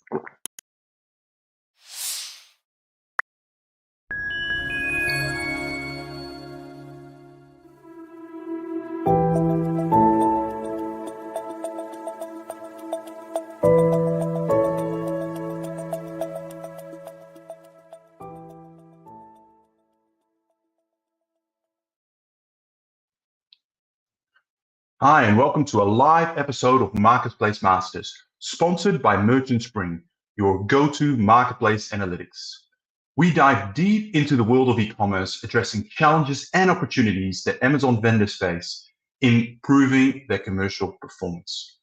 Hi, and welcome to a live episode of Marketplace Masters, sponsored by Merchant Spring, your go-to marketplace analytics. We dive deep into the world of e-commerce, addressing challenges and opportunities that Amazon vendors face in improving their commercial performance.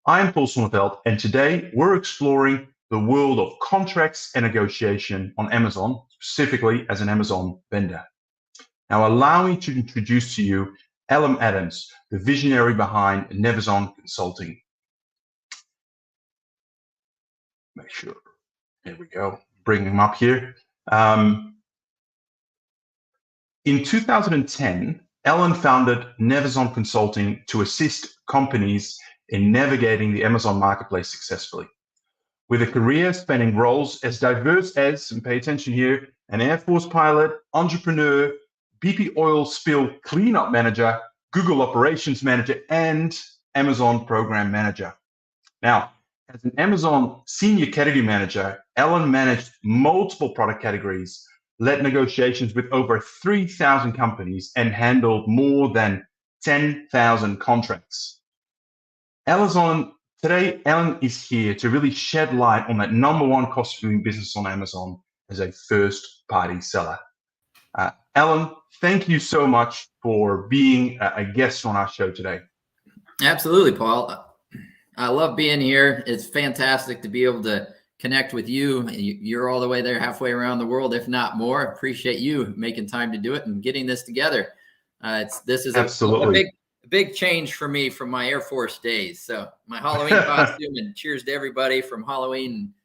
I am Paul Sonneveld, and today we're exploring the world of contracts and negotiation on Amazon, specifically as an Amazon vendor. Now, allow me to introduce to you Alan Adams, the visionary behind Navazon Consulting. Make sure, there we go, bring him up here. In 2010, Alan founded Navazon Consulting to assist companies in navigating the Amazon marketplace successfully. With a career spanning roles as diverse as, and pay attention here, an Air Force pilot, entrepreneur, BP oil spill cleanup manager, Google operations manager, and Amazon program manager. Now, as an Amazon senior category manager, Alan managed multiple product categories, led negotiations with over 3,000 companies, and handled more than 10,000 contracts. Today, Alan is here to really shed light on that number one cost of doing business on Amazon as a first-party seller. Alan, thank you so much for being a guest on our show today. Absolutely, Paul. I love being here. It's fantastic to be able to connect with you. You're all the way there, halfway around the world, if not more. I appreciate you making time to do it and getting this together. This is a big change for me from my Air Force days. So my Halloween costume, and cheers to everybody from Halloween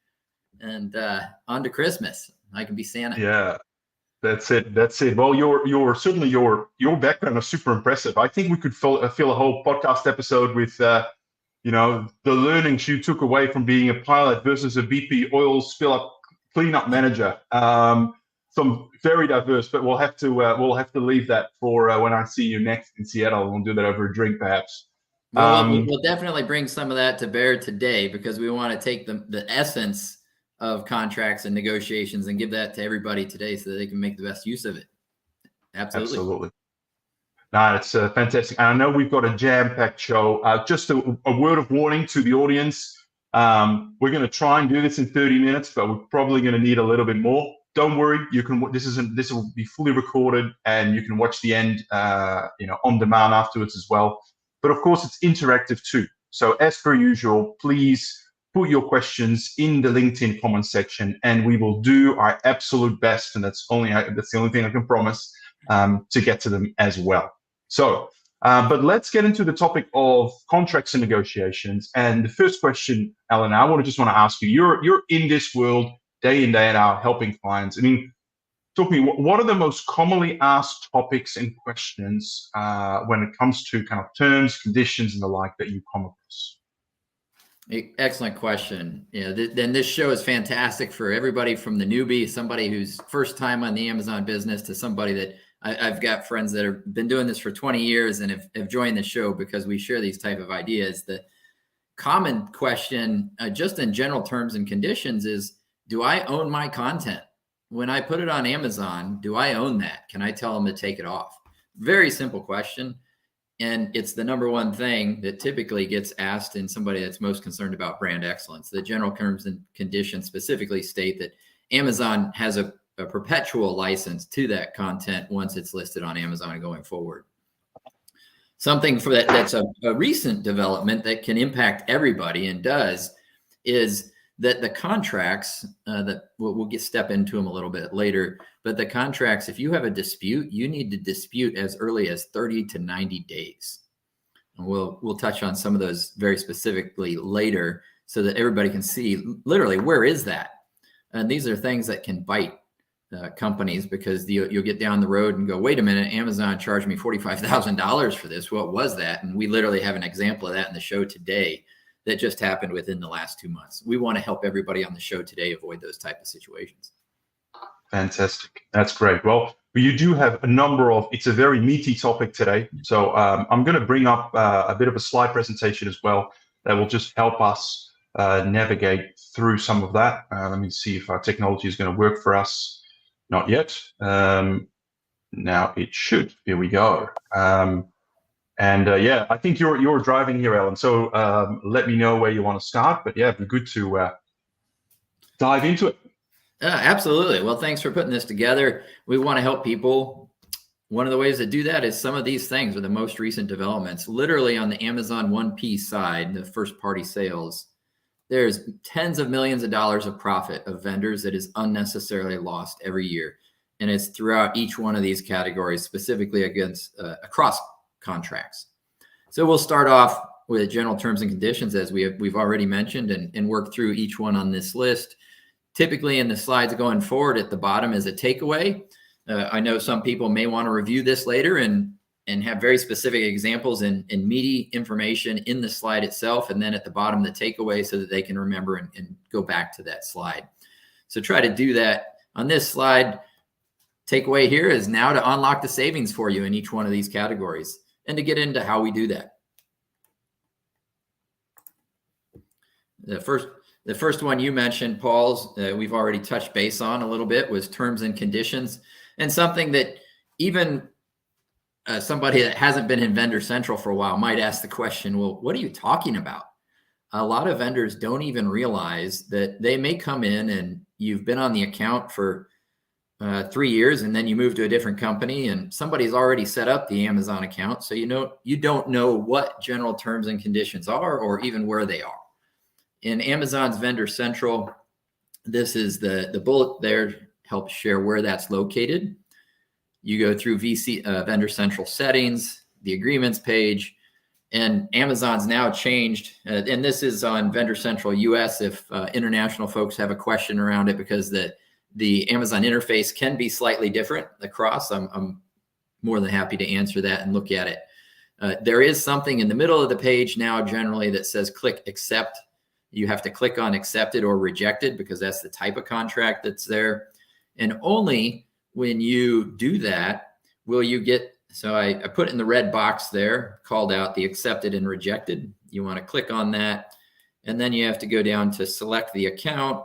and on to Christmas. I can be Santa. Yeah. That's it. Well, your certainly your background is super impressive. I think we could fill a whole podcast episode with the learnings you took away from being a pilot versus a BP oil spill up cleanup manager. Some very diverse, but we'll have to leave that for when I see you next in Seattle. We'll do that over a drink, perhaps. We'll definitely bring some of that to bear today, because we want to take the essence of contracts and negotiations and give that to everybody today so that they can make the best use of it. Absolutely. No, it's fantastic. And I know we've got a jam-packed show. Just a word of warning to the audience. We're going to try and do this in 30 minutes, but we're probably going to need a little bit more. Don't worry. This will be fully recorded, and you can watch the end, on demand afterwards as well. But of course, it's interactive too. So as per usual, please put your questions in the LinkedIn comment section, and we will do our absolute best. And that's the only thing I can promise, to get to them as well. So, but let's get into the topic of contracts and negotiations. And the first question, Alan, I want to ask you. You're in this world day in, day out, helping clients. I mean, talk to me. What are the most commonly asked topics and questions when it comes to kind of terms, conditions, and the like that you come across? Excellent question. Then this show is fantastic for everybody from the newbie, somebody who's first time on the Amazon business, to somebody that I've got friends that have been doing this for 20 years and have joined the show because we share these type of ideas. The common question, just in general terms and conditions, is, do I own my content? When I put it on Amazon, do I own that? Can I tell them to take it off? Very simple question. And it's the number one thing that typically gets asked in somebody that's most concerned about brand excellence. The general terms and conditions specifically state that Amazon has a perpetual license to that content once it's listed on Amazon going forward. Something for that's a recent development that can impact everybody, and does, is that the contracts that we'll step into them a little bit later, but the contracts, if you have a dispute, you need to dispute as early as 30 to 90 days. And we'll touch on some of those very specifically later so that everybody can see literally where is that. And these are things that can bite companies, because you'll get down the road and go, wait a minute, Amazon charged me $45,000 for this. What was that? And we literally have an example of that in the show today that just happened within the last 2 months. We want to help everybody on the show today avoid those type of situations. Fantastic. That's great. Well, you do have a number of, it's a very meaty topic today. So I'm going to bring up a bit of a slide presentation as well that will just help us navigate through some of that. Let me see if our technology is going to work for us. Not yet. Now it should. Here we go. Yeah, I think you're driving here, Ellen. So let me know where you want to start. But yeah, it'd be good to dive into it. Absolutely. Well, thanks for putting this together. We want to help people. One of the ways to do that is some of these things are the most recent developments. Literally on the Amazon 1P side, the first party sales, there's tens of millions of dollars of profit of vendors that is unnecessarily lost every year. And it's throughout each one of these categories, specifically across contracts. So we'll start off with general terms and conditions, as we've already mentioned, and work through each one on this list. Typically in the slides going forward, at the bottom is a takeaway. I know some people may want to review this later and have very specific examples and meaty information in the slide itself. And then at the bottom, the takeaway so that they can remember and go back to that slide. So try to do that on this slide. Takeaway here is now to unlock the savings for you in each one of these categories and to get into how we do that. The first one you mentioned, Paul's, we've already touched base on a little bit, was terms and conditions, and something that even somebody that hasn't been in Vendor Central for a while might ask the question, well, what are you talking about? A lot of vendors don't even realize that they may come in and you've been on the account for 3 years, and then you move to a different company and somebody's already set up the Amazon account. So you don't know what general terms and conditions are or even where they are. In Amazon's Vendor Central, this is the bullet there, helps share where that's located. You go through Vendor Central settings, the agreements page, and Amazon's now changed. And this is on Vendor Central US if international folks have a question around it, because the Amazon interface can be slightly different across. I'm more than happy to answer that and look at it. There is something in the middle of the page now generally that says click accept. You have to click on accepted or rejected because that's the type of contract that's there. And only when you do that will you get, so I put in the red box there, called out the accepted and rejected. You want to click on that. And then you have to go down to select the account.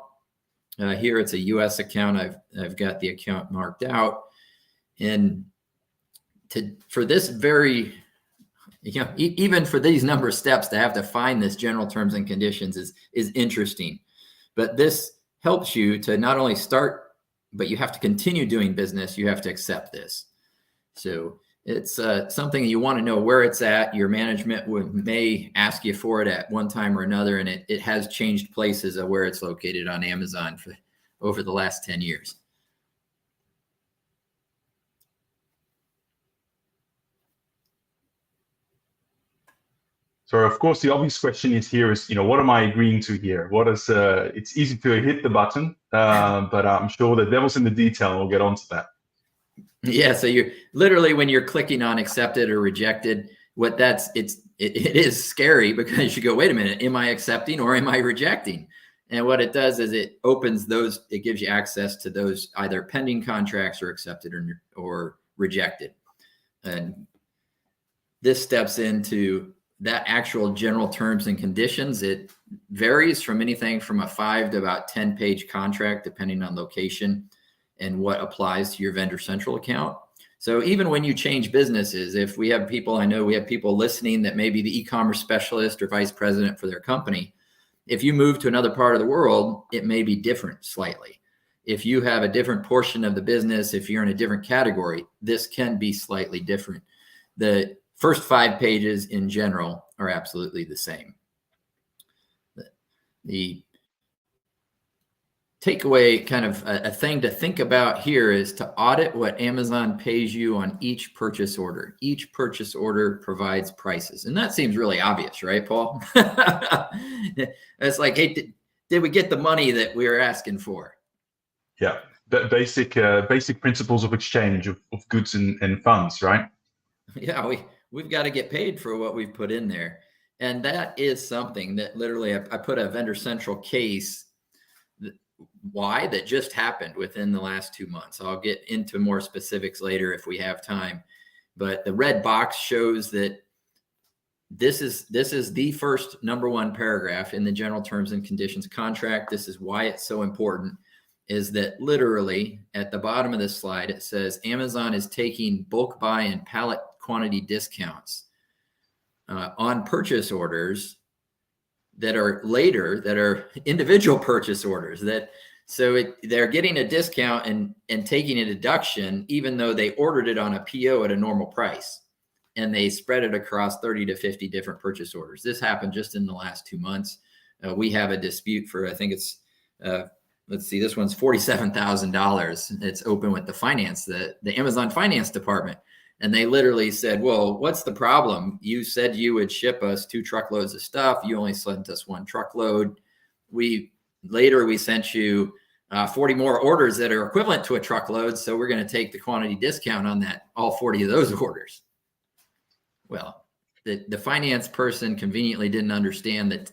Here it's a US account. I've got the account marked out. And for this very, even for these number of steps to have to find this general terms and conditions is interesting. But this helps you to not only start, but you have to continue doing business. You have to accept this. So it's something you want to know where it's at. Your management may ask you for it at one time or another, and it has changed places of where it's located on Amazon over the last 10 years. So of course, the obvious question is what am I agreeing to here? What is, it's easy to hit the button, but I'm sure the devil's in the detail, and we'll get onto that. Yeah, so you're literally, when you're clicking on accepted or rejected, it is scary because you go, wait a minute, am I accepting or am I rejecting? And what it does is it opens those, it gives you access to those either pending contracts or accepted or rejected. And this steps into that actual general terms and conditions. It varies from anything from a 5 to about 10-page contract, depending on location and what applies to your Vendor Central account. So even when you change businesses, if we have people, I know we have people listening that may be the e-commerce specialist or vice president for their company. If you move to another part of the world, it may be different slightly. If you have a different portion of the business, if you're in a different category, this can be slightly different. The first 5 pages in general are absolutely the same. The takeaway, kind of a thing to think about here, is to audit what Amazon pays you on each purchase order. Each purchase order provides prices. And that seems really obvious, right, Paul? It's like, hey, did we get the money that we were asking for? Yeah, the basic principles of exchange of goods and funds, right? Yeah, we've got to get paid for what we've put in there. And that is something that literally I put a vendor central case why that just happened within the last 2 months. I'll get into more specifics later if we have time. But the red box shows that this is the first number one paragraph in the general terms and conditions contract. This is why it's so important, is that literally at the bottom of this slide, it says Amazon is taking bulk buy and pallet quantity discounts on purchase orders that are later, that are individual purchase orders, that they're getting a discount and taking a deduction, even though they ordered it on a PO at a normal price, and they spread it across 30 to 50 different purchase orders. This happened just in the last 2 months. We have a dispute for, I think it's, let's see, this one's $47,000. It's open with the Amazon finance department. And they literally said, well, what's the problem? You said you would ship us 2 truckloads of stuff. You only sent us 1 truckload. We sent you 40 more orders that are equivalent to a truckload. So we're going to take the quantity discount on that, all 40 of those orders. Well, the finance person conveniently didn't understand that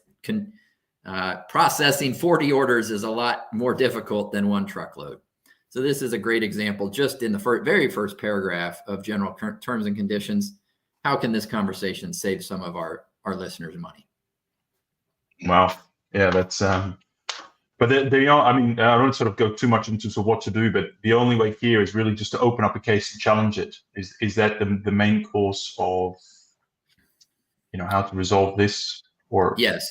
processing 40 orders is a lot more difficult than 1 truckload. So this is a great example, just in the very first paragraph of general terms and conditions. How can this conversation save some of our listeners money? Wow. Yeah, that's, but they are, I mean, I don't sort of go too much into sort of what to do, but the only way here is really just to open up a case and challenge it. Is that the main course of, how to resolve this? Or yes.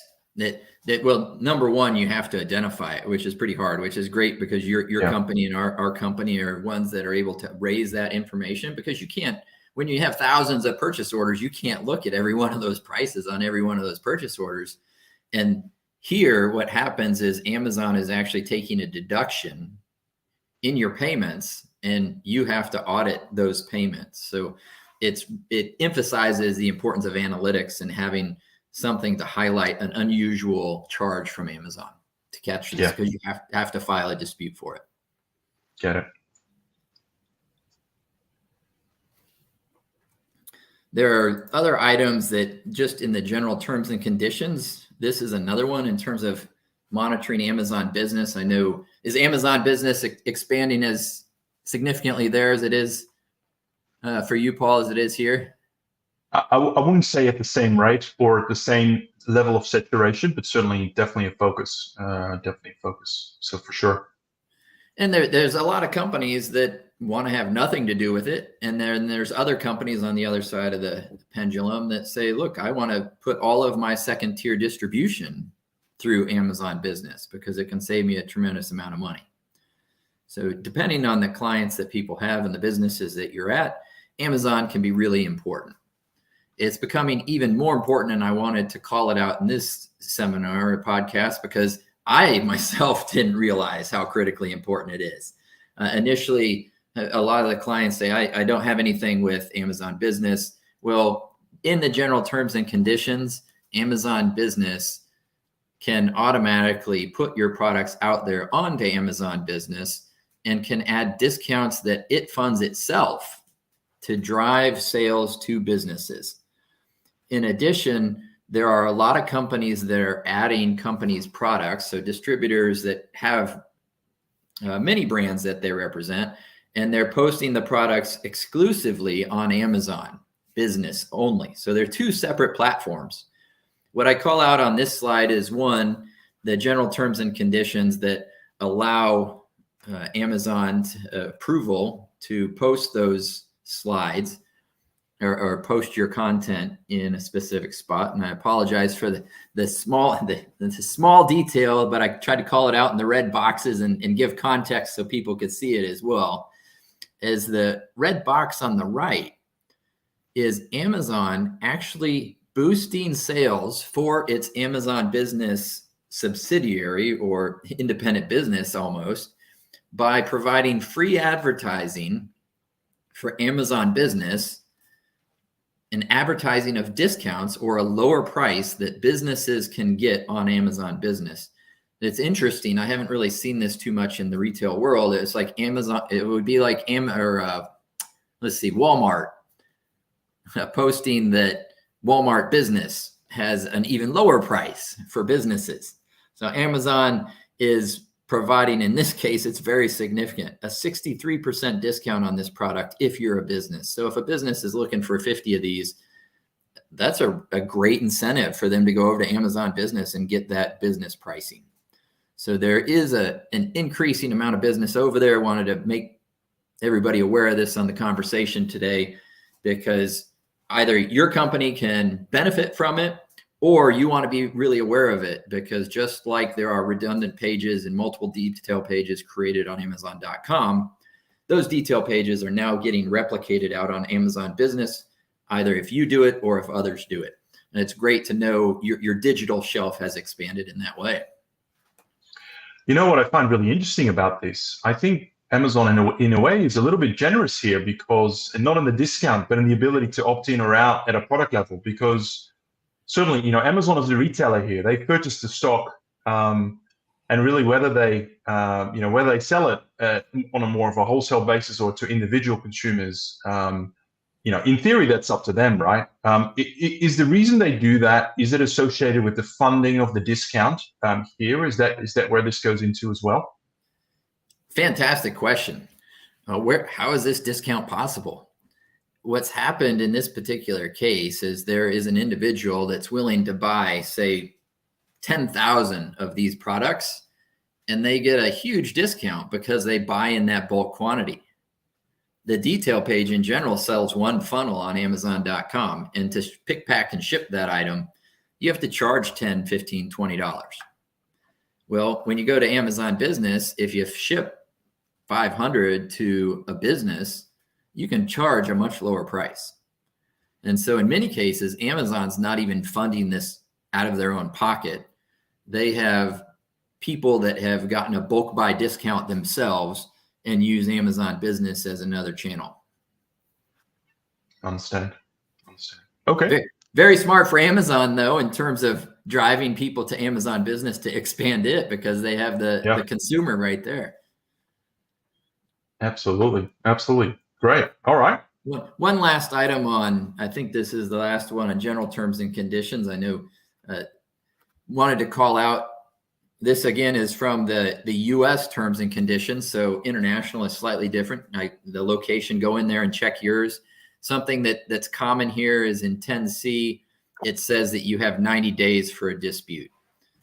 Well, number one, you have to identify it, which is pretty hard, which is great because your company and our company are ones that are able to raise that information, because you can't, when you have thousands of purchase orders, you can't look at every one of those prices on every one of those purchase orders. And here, what happens is Amazon is actually taking a deduction in your payments, and you have to audit those payments. So it emphasizes the importance of analytics and having something to highlight an unusual charge from Amazon to catch this, because you have to file a dispute for it. Get it. There are other items that just in the general terms and conditions, this is another one in terms of monitoring Amazon business. I know, is Amazon business expanding as significantly there as it is for you, Paul, as it is here? I wouldn't say at the same rate or at the same level of saturation, but certainly definitely a focus. So for sure. And there's a lot of companies that want to have nothing to do with it. And then there's other companies on the other side of the pendulum that say, look, I want to put all of my second tier distribution through Amazon business because it can save me a tremendous amount of money. So depending on the clients that people have and the businesses that you're at, Amazon can be really important. It's becoming even more important, and I wanted to call it out in this seminar or podcast because I myself didn't realize how critically important it is. Initially, a lot of the clients say, I don't have anything with Amazon business. Well, in the general terms and conditions, Amazon business can automatically put your products out there onto Amazon business and can add discounts that it funds itself to drive sales to businesses. In addition, there are a lot of companies that are adding companies' products, so distributors that have many brands that they represent, and they're posting the products exclusively on Amazon business only. So they're 2 separate platforms. What I call out on this slide is, one, the general terms and conditions that allow Amazon's approval to post those slides or post your content in a specific spot. And I apologize for the small detail, but I tried to call it out in the red boxes and give context so people could see it as well. As the red box on the right is Amazon actually boosting sales for its Amazon business subsidiary or independent business almost by providing free advertising for Amazon business and advertising of discounts or a lower price that businesses can get on Amazon business. It's interesting. I haven't really seen this too much in the retail world. It's like Amazon. It would be like Walmart posting that Walmart business has an even lower price for businesses. So Amazon is providing, in this case, it's very significant, a 63% discount on this product if you're a business. So if a business is looking for 50 of these, that's a great incentive for them to go over to Amazon Business and get that business pricing. So there is an increasing amount of business over there. I wanted to make everybody aware of this on the conversation today, because either your company can benefit from it, or you want to be really aware of it, because just like there are redundant pages and multiple detail pages created on Amazon.com, those detail pages are now getting replicated out on Amazon Business, either if you do it or if others do it. And it's great to know your digital shelf has expanded in that way. You know what I find really interesting about this? I think Amazon in a way is a little bit generous here, because, and not in the discount, but in the ability to opt in or out at a product level, because certainly, Amazon is a retailer here. They purchase the stock, and really whether they sell it on a more of a wholesale basis or to individual consumers, in theory, that's up to them, right? Is the reason they do that, is it associated with the funding of the discount here? Is that where this goes into as well? Fantastic question. How is this discount possible? What's happened in this particular case is there is an individual that's willing to buy, say, 10,000 of these products, and they get a huge discount because they buy in that bulk quantity. The detail page in general sells one funnel on Amazon.com, and to pick, pack, and ship that item, you have to charge $10, $15, $20. Well, when you go to Amazon Business, if you ship 500 to a business, you can charge a much lower price. And so in many cases, Amazon's not even funding this out of their own pocket. They have people that have gotten a bulk buy discount themselves and use Amazon Business as another channel. Understand. Okay. Very, very smart for Amazon, though, in terms of driving people to Amazon Business to expand it, because they have the consumer right there. Absolutely. Great. All right. One last item on, I think this is the last one on general terms and conditions. I know wanted to call out, this again is from the US terms and conditions. So international is slightly different. The location, go in there and check yours. Something that's common here is in 10C, it says that you have 90 days for a dispute.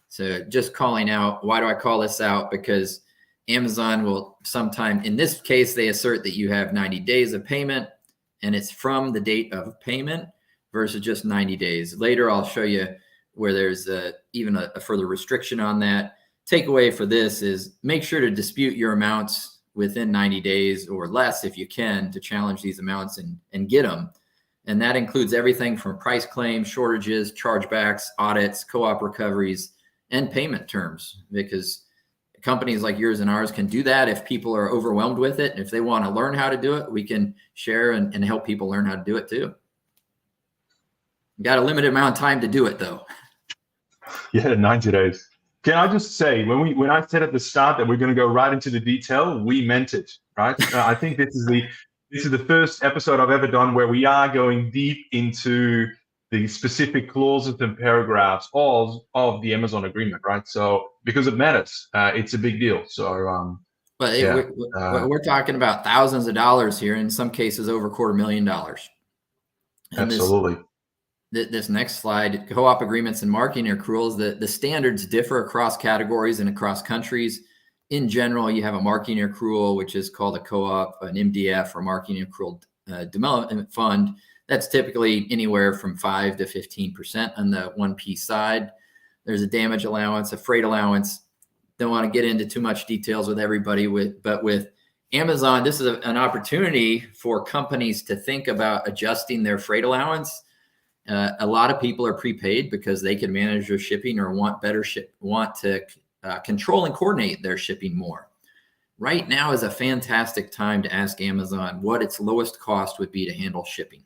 So just calling out, why do I call this out? Because Amazon will sometime, in this case, they assert that you have 90 days of payment, and it's from the date of payment versus just 90 days. Later, I'll show you where there's even a further restriction on that. Takeaway for this is make sure to dispute your amounts within 90 days or less if you can, to challenge these amounts and get them. And that includes everything from price claims, shortages, chargebacks, audits, co-op recoveries, and payment terms, because companies like yours and ours can do that if people are overwhelmed with it. And if they want to learn how to do it, we can share and help people learn how to do it too. Got a limited amount of time to do it, though. Yeah, 90 days. Can I just say, when I said at the start that we're going to go right into the detail, we meant it, right? I think this is the first episode I've ever done where we are going deep into the specific clauses and paragraphs of the Amazon agreement, right? So because it matters, it's a big deal. So, we're talking about thousands of dollars here, in some cases over $250,000. And absolutely. This next slide, co-op agreements and marketing accruals, the standards differ across categories and across countries. In general, you have a marketing accrual, which is called a co-op, an MDF, or marketing accrual development fund. That's typically anywhere from 5 to 15% on the 1P side. There's a damage allowance, a freight allowance. Don't want to get into too much details with everybody, but with Amazon, this is an opportunity for companies to think about adjusting their freight allowance. A lot of people are prepaid because they can manage their shipping or want to control and coordinate their shipping more. Right now is a fantastic time to ask Amazon what its lowest cost would be to handle shipping.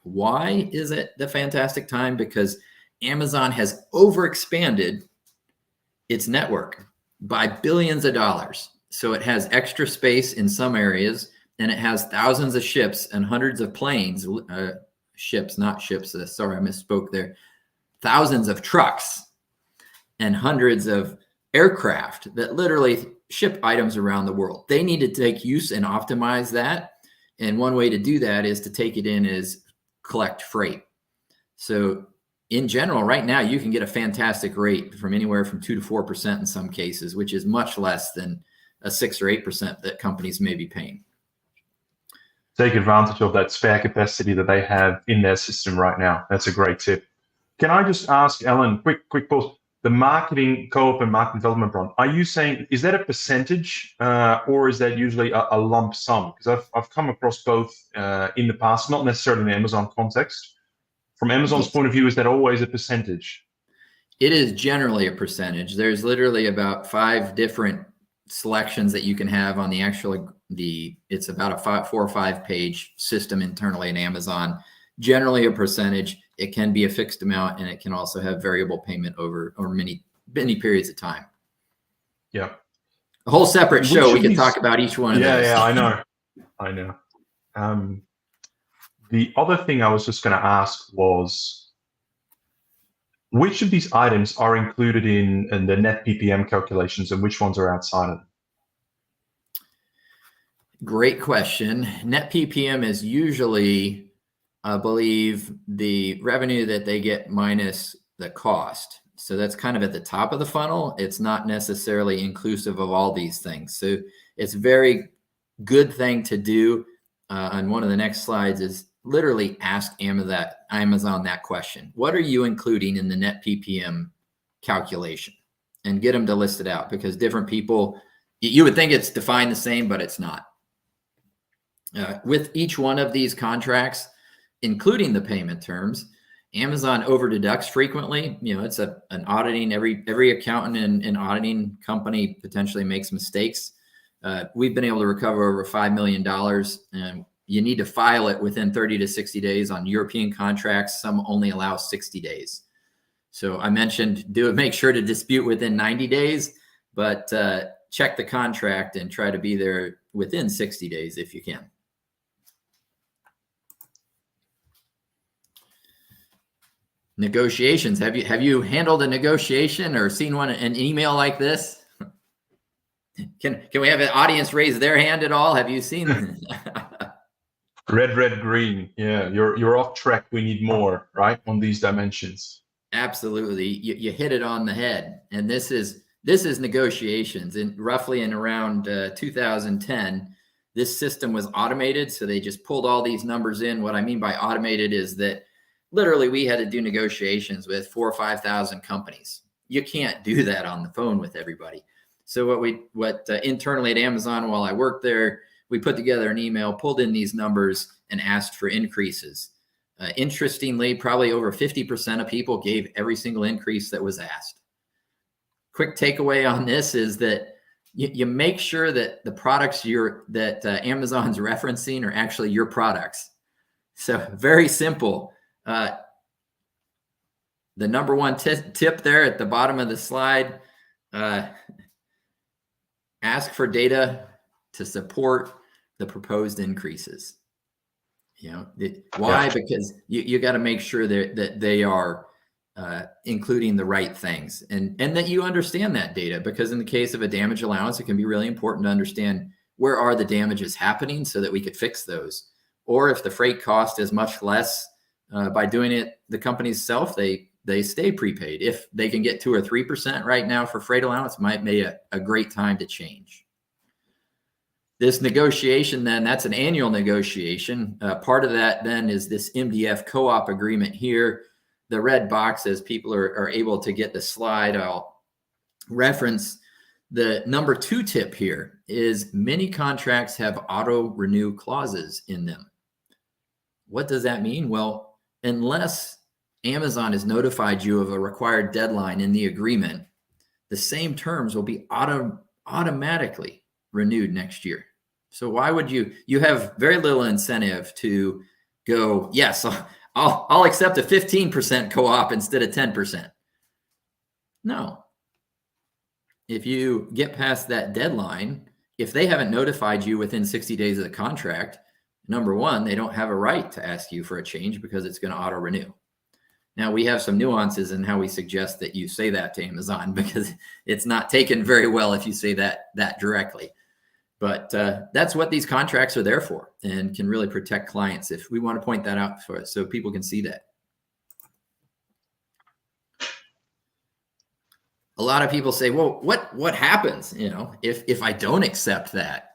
Why is it the fantastic time? Because Amazon has overexpanded its network by billions of dollars. So it has extra space in some areas, and it has thousands of ships and hundreds of planes, ships, not ships. Sorry, I misspoke there. thousands of trucks and hundreds of aircraft that literally ship items around the world. They need to take use and optimize that. And one way to do that is to take it in as collect freight. So in general, right now, you can get a fantastic rate from anywhere from 2 to 4% in some cases, which is much less than a 6 or 8% that companies may be paying. Take advantage of that spare capacity that they have in their system right now. That's a great tip. Can I just ask, Alan, quick pause, the marketing co-op and market development run, are you saying, is that a percentage or is that usually a lump sum? Because I've come across both in the past, not necessarily in the Amazon context. From Amazon's point of view, is that always a percentage? It is generally a percentage. There's literally about 5 different selections that you can have on the actual, it's about a 4 or 5 page system internally in Amazon. Generally a percentage. It can be a fixed amount, and it can also have variable payment over many periods of time. Yeah. A whole separate show. We could talk about each one of those. Yeah, I know. The other thing I was just going to ask was, which of these items are included in the net PPM calculations and which ones are outside of it? Great question. Net PPM is usually, I believe, the revenue that they get minus the cost. So that's kind of at the top of the funnel. It's not necessarily inclusive of all these things. So it's a very good thing to do. On one of the next slides is literally ask Amazon that question. What are you including in the net PPM calculation? And get them to list it out, because different people, you would think it's defined the same, but it's not. With each one of these contracts, including the payment terms, Amazon overdeducts frequently. You know, it's an auditing, every accountant and auditing company potentially makes mistakes. We've been able to recover over $5 million, and you need to file it within 30 to 60 days on European contracts. Some only allow 60 days. So I mentioned, make sure to dispute within 90 days, but check the contract and try to be there within 60 days if you can. Negotiations. Have you handled a negotiation or seen an email like this? Can we have an audience raise their hand at all? Have you seen? Red, green. Yeah, you're off track. We need more, right, on these dimensions. Absolutely. You hit it on the head. And this is negotiations. Roughly in around 2010, this system was automated. So they just pulled all these numbers in. What I mean by automated is that literally we had to do negotiations with 4,000 or 5,000 companies. You can't do that on the phone with everybody. So what internally at Amazon, while I worked there, we put together an email, pulled in these numbers, and asked for increases. Interestingly, probably over 50% of people gave every single increase that was asked. Quick takeaway on this is that you make sure that the products that Amazon's referencing are actually your products. So very simple. The number one tip there at the bottom of the slide, ask for data to support the proposed increases. You know, why? Yeah. Because you got to make sure that they are including the right things and that you understand that data, because in the case of a damage allowance, it can be really important to understand where are the damages happening so that we could fix those. Or if the freight cost is much less, by doing it the company's self, they stay prepaid. If they can get 2 or 3% right now for freight allowance, might be a great time to change. This negotiation, then, that's an annual negotiation. Part of that then is this MDF co-op agreement here. The red boxes, people are able to get the slide. I'll reference the number 2 tip here is many contracts have auto renew clauses in them. What does that mean? Well, unless Amazon has notified you of a required deadline in the agreement, the same terms will be automatically renewed next year. So why would you have very little incentive to go, yes, I'll accept a 15% co-op instead of 10%. No. If you get past that deadline, if they haven't notified you within 60 days of the contract, number one, they don't have a right to ask you for a change because it's going to auto renew. Now, we have some nuances in how we suggest that you say that to Amazon, because it's not taken very well if you say that directly. But that's what these contracts are there for, and can really protect clients, if we want to point that out for us so people can see that. A lot of people say, well, what happens, if I don't accept that?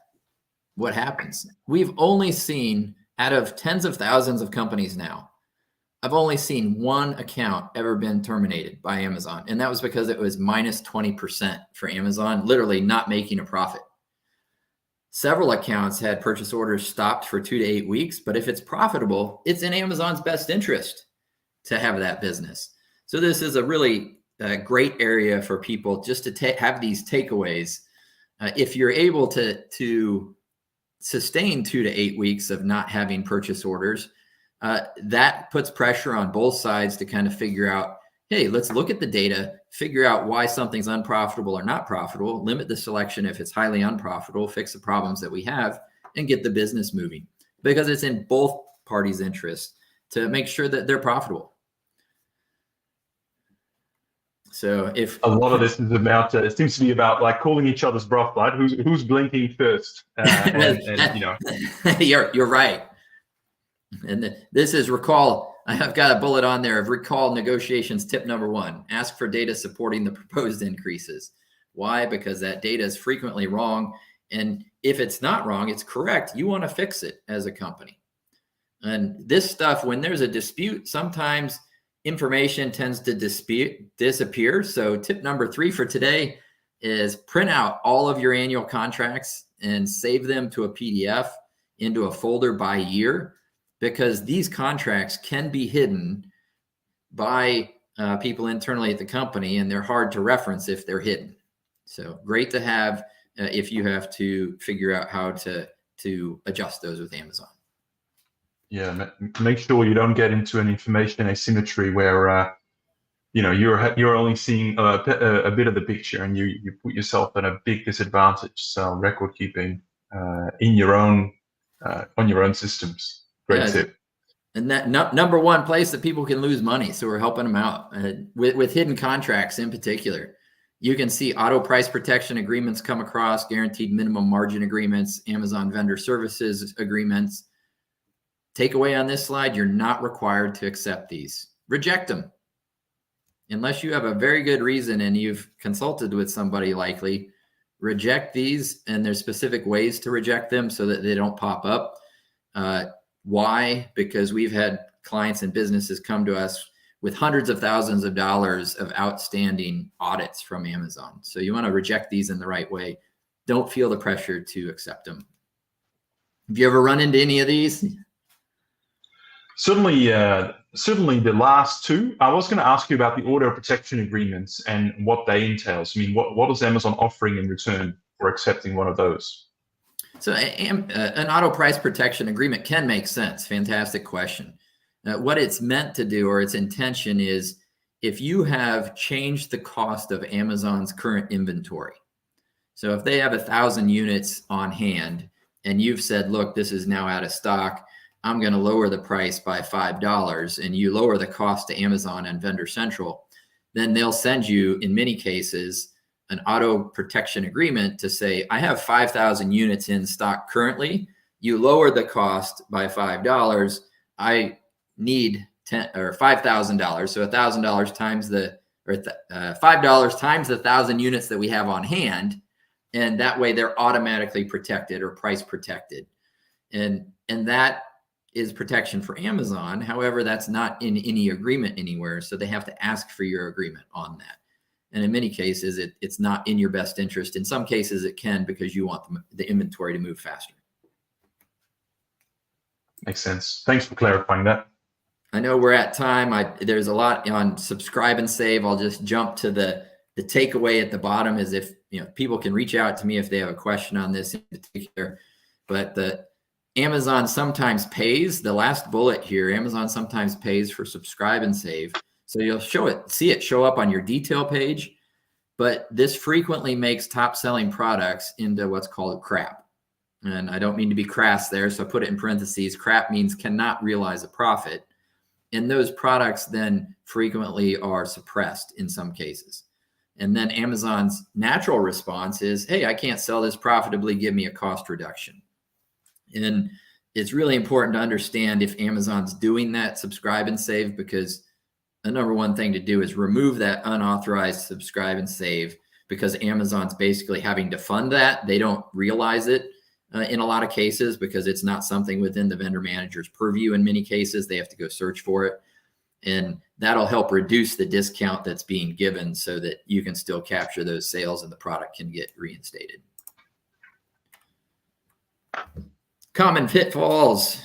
What happens? We've only seen, out of tens of thousands of companies now, I've only seen one account ever been terminated by Amazon. And that was because it was minus 20% for Amazon, literally not making a profit. Several accounts had purchase orders stopped for 2 to 8 weeks, but if it's profitable, it's in Amazon's best interest to have that business. So this is a really great area for people just to have these takeaways. If you're able to sustain 2 to 8 weeks of not having purchase orders, that puts pressure on both sides to kind of figure out, hey, let's look at the data, figure out why something's unprofitable or not profitable, limit the selection if it's highly unprofitable, fix the problems that we have, and get the business moving. Because it's in both parties' interest to make sure that they're profitable. So if a lot of this is about, it seems to be about like calling each other's bluff, right? Who's blinking first? You're right. And this is recall. I've got a bullet on there of recall negotiations. Tip number 1, ask for data supporting the proposed increases. Why? Because that data is frequently wrong. And if it's not wrong, it's correct. You want to fix it as a company. And this stuff, when there's a dispute, sometimes information tends to disappear. So tip number 3 for today is print out all of your annual contracts and save them to a PDF into a folder by year, because these contracts can be hidden by people internally at the company, and they're hard to reference if they're hidden. So great to have if you have to figure out how to adjust those with Amazon. Yeah, make sure you don't get into an information asymmetry where you're only seeing a bit of the picture, and you put yourself at a big disadvantage. So record keeping in your own on your own systems. Great tip. And that number one place that people can lose money. So we're helping them out with hidden contracts in particular. You can see auto price protection agreements come across, guaranteed minimum margin agreements, Amazon vendor services agreements. Takeaway on this slide, you're not required to accept these. Reject them. Unless you have a very good reason and you've consulted with somebody likely, reject these, and there's specific ways to reject them so that they don't pop up. Why? Because we've had clients and businesses come to us with hundreds of thousands of dollars of outstanding audits from Amazon. So you want to reject these in the right way. Don't feel the pressure to accept them. Have you ever run into any of these? Certainly the last two. I was going to ask you about the auto protection agreements and what they entail. So, I mean, what is Amazon offering in return for accepting one of those? So an auto price protection agreement can make sense. Fantastic question. What it's meant to do, or its intention, is if you have changed the cost of Amazon's current inventory. So if they have 1,000 units on hand and you've said, look, this is now out of stock, I'm going to lower the price by $5, and you lower the cost to Amazon and Vendor Central, then they'll send you, in many cases, an auto protection agreement to say, I have 5,000 units in stock currently. You lowered the cost by $5. I need $5,000. So $1,000 times $5 times the 1,000 units that we have on hand. And that way they're automatically protected or price protected. And that is protection for Amazon. However, that's not in any agreement anywhere. So they have to ask for your agreement on that. And in many cases, it's not in your best interest. In some cases, it can, because you want the inventory to move faster. Makes sense. Thanks for clarifying that. I know we're at time. There's a lot on subscribe and save. I'll just jump to the takeaway at the bottom, is if people can reach out to me if they have a question on this in particular. But the Amazon sometimes pays, the last bullet here, Amazon sometimes pays for subscribe and save. So you'll see it show up on your detail page, but this frequently makes top selling products into what's called crap. And I don't mean to be crass there, so I put it in parentheses. Crap means cannot realize a profit. And those products then frequently are suppressed in some cases. And then Amazon's natural response is, hey, I can't sell this profitably, give me a cost reduction. And it's really important to understand if Amazon's doing that subscribe and save, because the number one thing to do is remove that unauthorized subscribe and save, because Amazon's basically having to fund that. They don't realize it in a lot of cases because it's not something within the vendor manager's purview. In many cases, they have to go search for it. And that'll help reduce the discount that's being given so that you can still capture those sales and the product can get reinstated. Common pitfalls.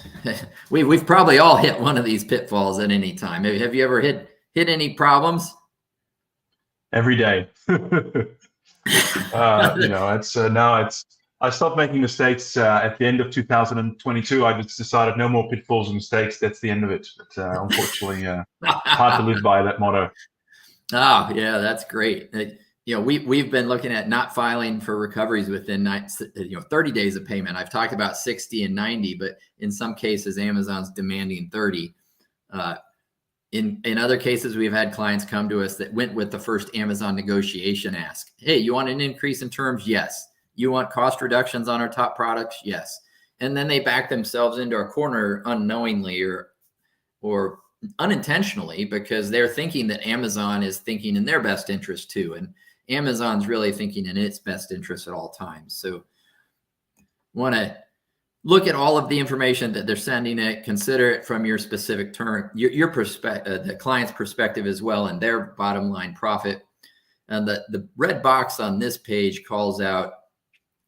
We've probably all hit one of these pitfalls at any time. Have you ever hit any problems? Every day. I stopped making mistakes at the end of 2022. I just decided no more pitfalls and mistakes. That's the end of it. But unfortunately, hard to live by that motto. Oh, yeah, that's great. We've been looking at not filing for recoveries within 30 days of payment. I've talked about 60 and 90, but in some cases, Amazon's demanding 30. In other cases, we've had clients come to us that went with the first Amazon negotiation ask. Hey, you want an increase in terms? Yes. You want cost reductions on our top products? Yes. And then they back themselves into a corner unknowingly or unintentionally, because they're thinking that Amazon is thinking in their best interest too. And Amazon's really thinking in its best interest at all times. So want to look at all of the information that they're sending it, consider it from your specific term, your perspective, the client's perspective as well, and their bottom line profit. And the red box on this page calls out,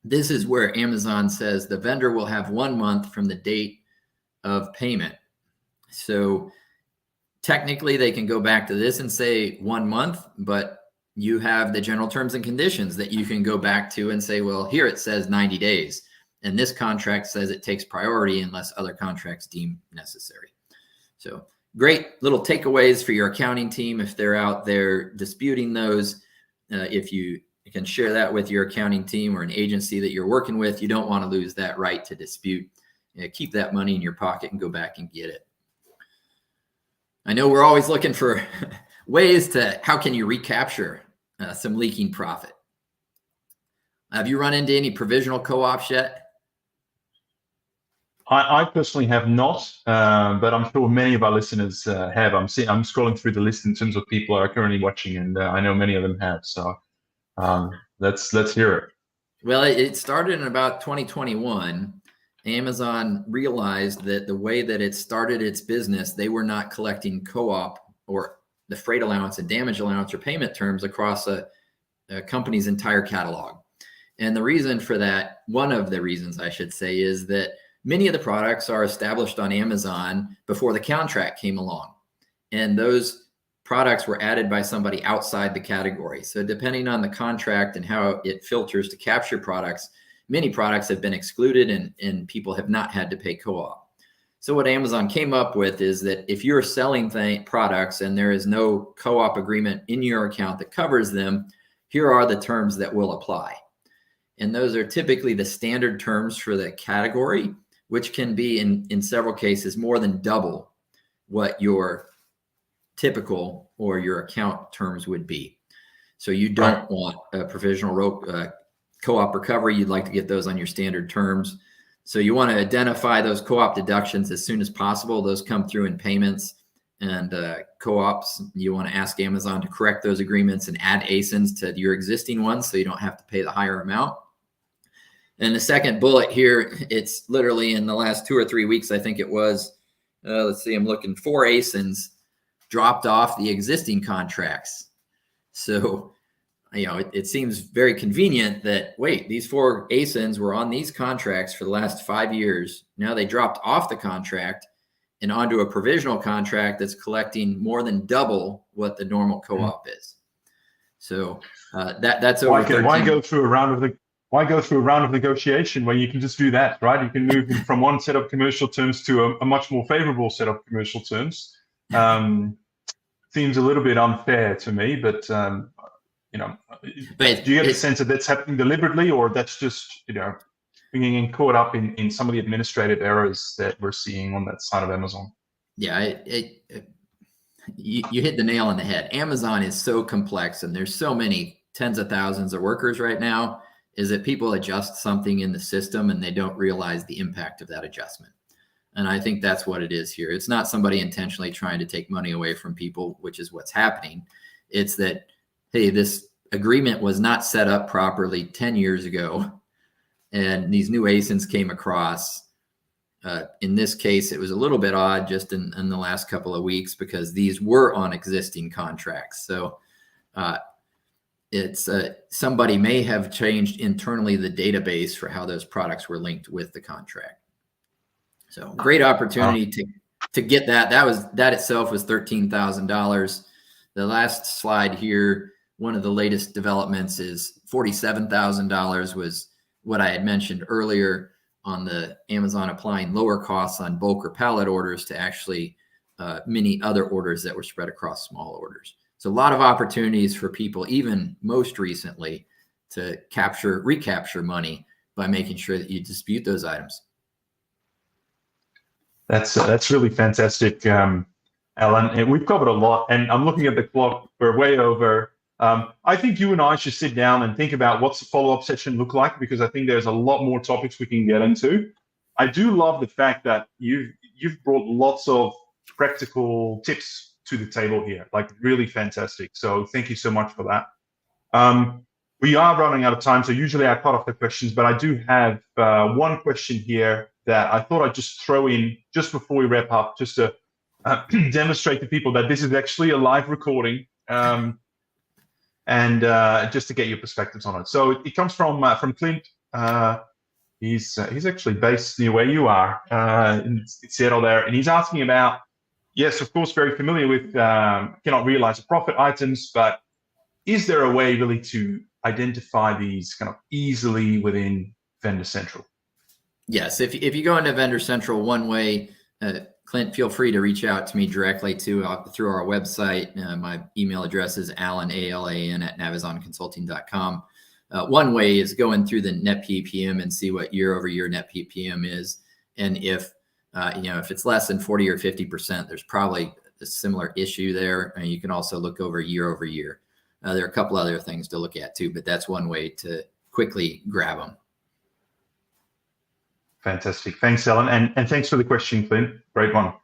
this is where Amazon says the vendor will have 1 month from the date of payment. So technically they can go back to this and say 1 month, but you have the general terms and conditions that you can go back to and say, well, here it says 90 days. And this contract says it takes priority unless other contracts deem necessary. So great little takeaways for your accounting team if they're out there disputing those. If you can share that with your accounting team or an agency that you're working with, you don't want to lose that right to dispute. Keep that money in your pocket and go back and get it. I know we're always looking for ways to, how can you recapture some leaking profit? Have you run into any provisional co-ops yet? I personally have not, but I'm sure many of our listeners have. I'm scrolling through the list in terms of people who are currently watching, and I know many of them have. So let's hear it. Well, it started in about 2021. Amazon realized that the way that it started its business, they were not collecting co-op or the freight allowance and damage allowance or payment terms across a company's entire catalog. And the reason for that, one of the reasons I should say, is that many of the products are established on Amazon before the contract came along. And those products were added by somebody outside the category. So depending on the contract and how it filters to capture products, many products have been excluded and people have not had to pay co-op. So what Amazon came up with is that if you're selling products and there is no co-op agreement in your account that covers them, here are the terms that will apply. And those are typically the standard terms for the category, which can be in several cases more than double what your typical or your account terms would be. So you don't want a provisional co-op recovery. You'd like to get those on your standard terms. So you want to identify those co-op deductions as soon as possible. Those come through in payments and co-ops. You want to ask Amazon to correct those agreements and add ASINs to your existing ones so you don't have to pay the higher amount. And the second bullet here, it's literally in the last 2 or 3 weeks, I think it was, let's see, I'm looking, 4 ASINs dropped off the existing contracts. So, it seems very convenient that, wait, these 4 ASINs were on these contracts for the last 5 years. Now they dropped off the contract and onto a provisional contract that's collecting more than double what the normal co-op is. So that's over. Why go through a round of negotiation when you can just do that, right? You can move from one set of commercial terms to a much more favorable set of commercial terms. Seems a little bit unfair to me, but do you get a sense that that's happening deliberately, or that's just being caught up in some of the administrative errors that we're seeing on that side of Amazon? Yeah, you hit the nail on the head. Amazon is so complex, and there's so many tens of thousands of workers right now, is that people adjust something in the system and they don't realize the impact of that adjustment. And I think that's what it is here. It's not somebody intentionally trying to take money away from people, which is what's happening. It's that, hey, this agreement was not set up properly 10 years ago, and these new ASINs came across. In this case, it was a little bit odd just in the last couple of weeks because these were on existing contracts. So it's somebody may have changed internally the database for how those products were linked with the contract. So great opportunity to get that. That itself was $13,000. The last slide here, one of the latest developments is $47,000 was what I had mentioned earlier on the Amazon applying lower costs on bulk or pallet orders to actually many other orders that were spread across small orders. So a lot of opportunities for people, even most recently, to recapture money by making sure that you dispute those items. That's really fantastic, Alan. And we've covered a lot. And I'm looking at the clock. We're way over. I think you and I should sit down and think about what's the follow-up session look like, because I think there's a lot more topics we can get into. I do love the fact that you've brought lots of practical tips to the table here, like really fantastic. So thank you so much for that. We are running out of time, so usually I cut off the questions, but I do have one question here that I thought I'd just throw in just before we wrap up, just to demonstrate to people that this is actually a live recording. And just to get your perspectives on it. So it comes from Clint. He's actually based near where you are in Seattle there, and he's asking about, yes, of course, very familiar with cannot realize a profit items, but is there a way really to identify these kind of easily within Vendor Central? Yes, if you go into Vendor Central, one way, Clint, feel free to reach out to me directly through our website. My email address is Alan, ALAN, at NavazonConsulting.com. One way is going through the net PPM and see what year-over-year net PPM is. And if it's less than 40 or 50%, there's probably a similar issue there. And you can also look over year-over-year. There are a couple other things to look at too, but that's one way to quickly grab them. Fantastic. Thanks, Alan. And thanks for the question, Clint. Great one.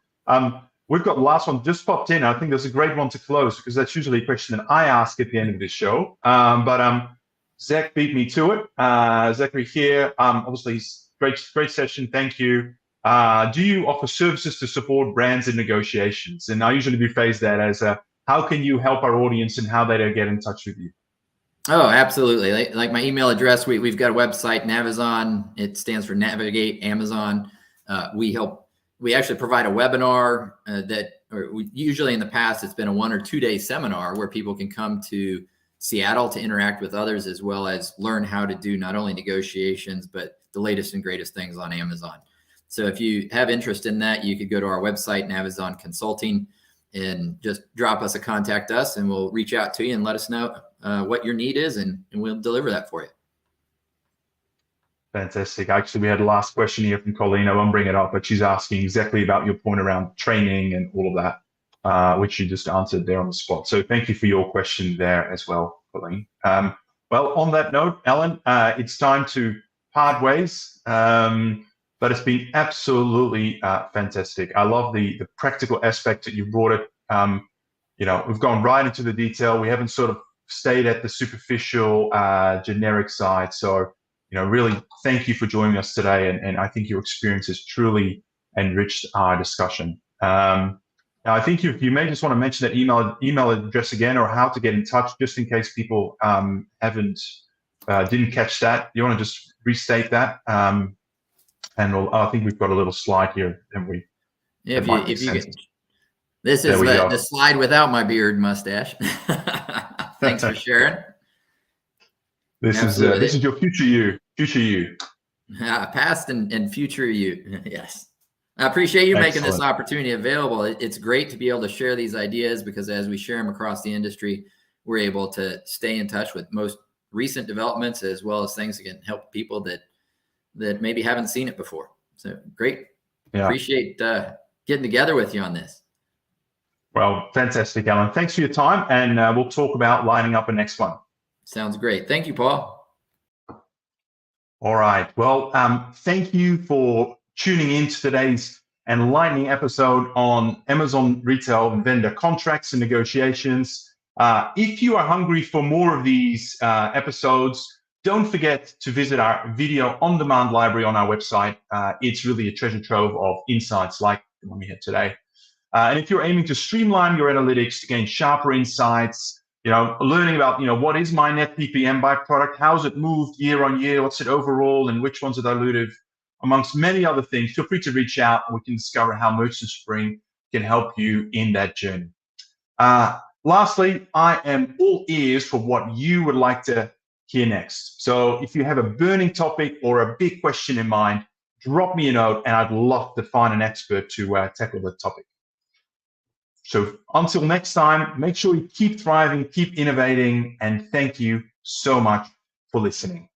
We've got the last one just popped in. I think there's a great one to close because that's usually a question that I ask at the end of this show. But Zach beat me to it. Zachary here. Obviously, great session. Thank you. Do you offer services to support brands in negotiations? And I usually rephrase that as how can you help our audience and how they get in touch with you? Oh, absolutely. Like my email address, we've got a website, Navazon. It stands for Navigate Amazon. We actually provide a webinar usually in the past, it's been a 1 or 2 day seminar where people can come to Seattle to interact with others, as well as learn how to do not only negotiations, but the latest and greatest things on Amazon. So if you have interest in that, you could go to our website, Navazon Consulting, and just drop us a contact us, and we'll reach out to you and let us know what your need is, and we'll deliver that for you. Fantastic. Actually, we had a last question here from Colleen. I won't bring it up, but she's asking exactly about your point around training and all of that, which you just answered there on the spot. So thank you for your question there as well, Colleen. Well, on that note, Alan, it's time to part ways. But it's been absolutely fantastic. I love the practical aspect that you brought it. We've gone right into the detail. We haven't sort of stayed at the superficial, generic side. So, really thank you for joining us today. And I think your experience has truly enriched our discussion. Now, I think you may just want to mention that email address again, or how to get in touch, just in case people didn't catch that. You want to just restate that? And I think we've got a little slide here, and if you get, this is the slide without my beard mustache. Thanks for sharing. This is your future you. Past and future you. Yes. I appreciate you making this opportunity available. It's great to be able to share these ideas, because as we share them across the industry, we're able to stay in touch with most recent developments, as well as things that can help people that maybe haven't seen it before. So great. Yeah. Appreciate getting together with you on this. Well, fantastic, Alan. Thanks for your time, and we'll talk about lining up a next one. Sounds great. Thank you, Paul. All right. Well, thank you for tuning in to today's enlightening episode on Amazon retail vendor contracts and negotiations. If you are hungry for more of these episodes, don't forget to visit our video on-demand library on our website. It's really a treasure trove of insights like the one we had today. And if you're aiming to streamline your analytics to gain sharper insights, learning about, what is my net PPM by product, how's it moved year on year, what's it overall, and which ones are dilutive, amongst many other things, feel free to reach out and we can discover how Merchant Spring can help you in that journey. Lastly, I am all ears for what you would like to hear next. So if you have a burning topic or a big question in mind, drop me a note and I'd love to find an expert to tackle the topic. So until next time, make sure you keep thriving, keep innovating, and thank you so much for listening.